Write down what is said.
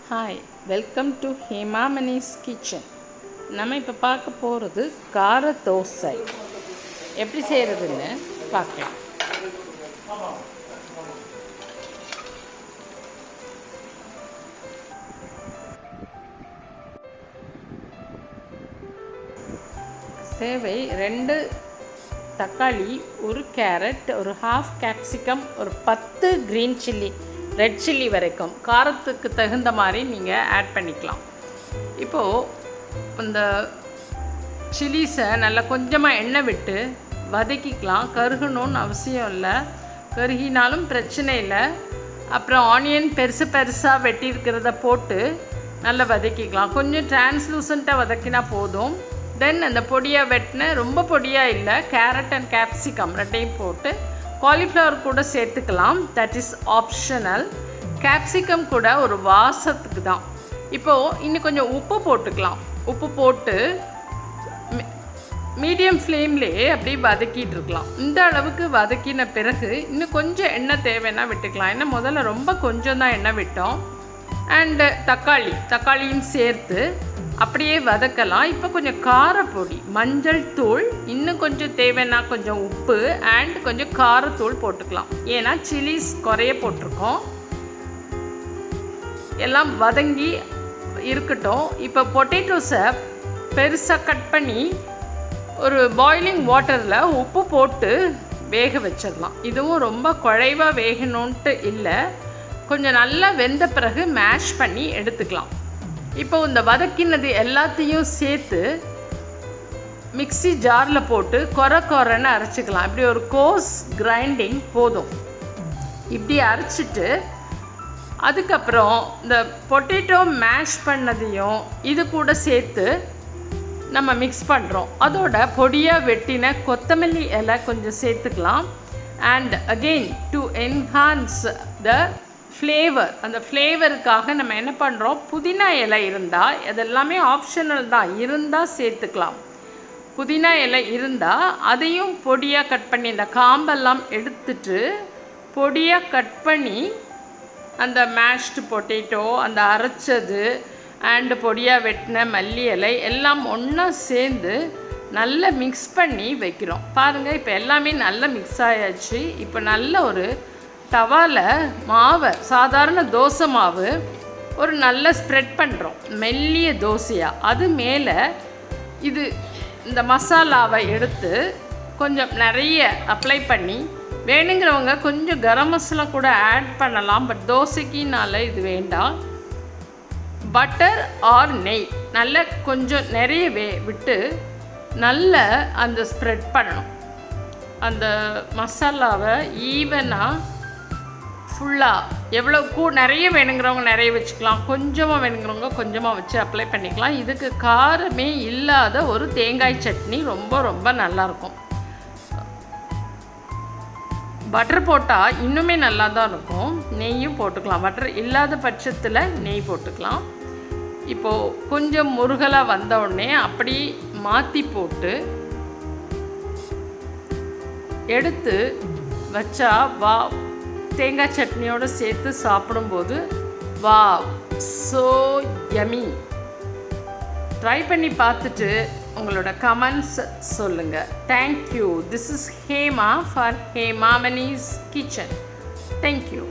Hi, welcome to Hemamani's kitchen. நம்ம இப்போ பார்க்க போகிறது கார தோசை எப்படி செய்கிறதுன்னு பார்க்கலாம். தேவை 2 தக்காளி, 1 கேரட், ஒரு ஹாஃப் கேப்சிகம், ஒரு 10 க்ரீன் சில்லி, ரெட் சில்லி வரைக்கும் காரத்துக்கு தகுந்த மாதிரி நீங்கள் ஆட் பண்ணிக்கலாம். இப்போது இந்த சில்லிஸை நல்லா கொஞ்சமாக எண்ணெய் விட்டு வதக்கிக்கலாம். கருகணும்னு அவசியம் இல்லை, கருகினாலும் பிரச்சனை இல்லை. அப்புறம் ஆனியன் பெருசாக வெட்டியிருக்கிறத போட்டு நல்லா வதக்கிக்கலாம். கொஞ்சம் டிரான்ஸ்லூசண்ட்டாக வதக்கினா போதும். தென் அந்த பொடியாக வெட்டின, ரொம்ப பொடியாக இல்லை, கேரட் அண்ட் கேப்சிகம் ரெண்டையும் போட்டு காலிஃப்ளவர் கூட சேர்த்துக்கலாம். That is optional. கேப்சிகம் கூட ஒரு வாசத்துக்கு தான். இப்போது இன்னும் கொஞ்சம் உப்பு போட்டுக்கலாம். உப்பு போட்டு மீடியம் ஃப்ளேம்லேயே அப்படியே வதக்கிட்டு இருக்கலாம். இந்த அளவுக்கு வதக்கின பிறகு இன்னும் கொஞ்சம் எண்ணெய் தேவைன்னா விட்டுக்கலாம். ஏன்னா முதல்ல ரொம்ப கொஞ்சம் தான் எண்ணெய் விட்டோம். அண்டு தக்காளியும் சேர்த்து அப்படியே வதக்கலாம். இப்போ கொஞ்சம் காரப்பொடி, மஞ்சள் தூள், இன்னும் கொஞ்சம் தேவைன்னா கொஞ்சம் உப்பு அண்ட் கொஞ்சம் காரத்தூள் போட்டுக்கலாம். ஏன்னா சில்லிஸ் குறைய போட்டிருக்கோம். எல்லாம் வதங்கி இருக்கட்டும். இப்போ பொட்டேட்டோஸை பெருசாக கட் பண்ணி ஒரு பாய்லிங் வாட்டரில் உப்பு போட்டு வேக வச்சிடலாம். இதுவும் ரொம்ப குழைவாக வேகணுன்ட்டு இல்லை, கொஞ்சம் நல்லா வெந்த பிறகு மேஷ் பண்ணி எடுத்துக்கலாம். இப்போ இந்த வதக்கினது எல்லாத்தையும் சேர்த்து மிக்ஸி ஜாரில் போட்டு கொரன்னு அரைச்சிக்கலாம். இப்படி ஒரு கோர்ஸ் கிரைண்டிங் போதும். இப்படி அரைச்சிட்டு அதுக்கப்புறம் இந்த பொட்டேட்டோ மேஷ் பண்ணதையும் இது கூட சேர்த்து நம்ம மிக்ஸ் பண்ணுறோம். அதோட பொடியாக வெட்டின கொத்தமல்லி இலை கொஞ்சம் சேர்த்துக்கலாம். And again to enhance the flavour, அந்த ஃப்ளேவருக்காக நம்ம என்ன பண்ணுறோம், புதினா இலை இருந்தால், அதெல்லாமே ஆப்ஷனல் தான், இருந்தால் சேர்த்துக்கலாம். புதினா இலை இருந்தால் அதையும் பொடியாக கட் பண்ணி, இந்த காம்பெல்லாம் எடுத்துட்டு பொடியாக கட் பண்ணி அந்த மேஷ்டு பொட்டேட்டோ, அந்த அரைச்சது அண்டு பொடியாக வெட்டின மல்லி இலை எல்லாம் ஒன்றா சேர்ந்து நல்லா மிக்ஸ் பண்ணி வைக்கிறோம். பாருங்கள், இப்போ எல்லாமே நல்லா மிக்ஸ் ஆயாச்சு. இப்போ நல்ல ஒரு தவாவில் மாவை, சாதாரண தோசை மாவு ஒரு நல்ல ஸ்ப்ரெட் பண்ணுறோம், மெல்லிய தோசையாக. அது மேலே இந்த மசாலாவை எடுத்து கொஞ்சம் நிறைய அப்ளை பண்ணி, வேணுங்கிறவங்க கொஞ்சம் கரம் மசாலா கூட ஆட் பண்ணலாம். பட் தோசைக்குனால இது வேண்டாம். பட்டர் ஆர் நெய் நல்ல கொஞ்சம் நிறைய விட்டு நல்ல அந்த ஸ்ப்ரெட் பண்ணணும். அந்த மசாலாவை ஈவனாக ஃபுல்லாக எவ்வளோ நிறைய வேணுங்கிறவங்க நிறைய வச்சுக்கலாம், கொஞ்சமாக வேணுங்கிறவங்க கொஞ்சமாக வச்சு அப்ளை பண்ணிக்கலாம். இதுக்கு காரமே இல்லாத ஒரு தேங்காய் சட்னி ரொம்ப ரொம்ப நல்லாயிருக்கும். பட்டர் போட்டால் இன்னுமே நல்லா தான் இருக்கும். நெய்யும் போட்டுக்கலாம். பட்டர் இல்லாத பட்சத்தில் நெய் போட்டுக்கலாம். இப்போது கொஞ்சம் முருகலாக வந்த உடனே அப்படி மாற்றி போட்டு எடுத்து வச்சா வா, தேங்காய் சட்னியோடு சேர்த்து சாப்பிடும்போது வா, ஸோ யமி. ட்ரை பண்ணி பார்த்துட்டு உங்களோட கமெண்ட்ஸ் சொல்லுங்கள். Thank you. This is Hema for Hemamani's kitchen. Thank you.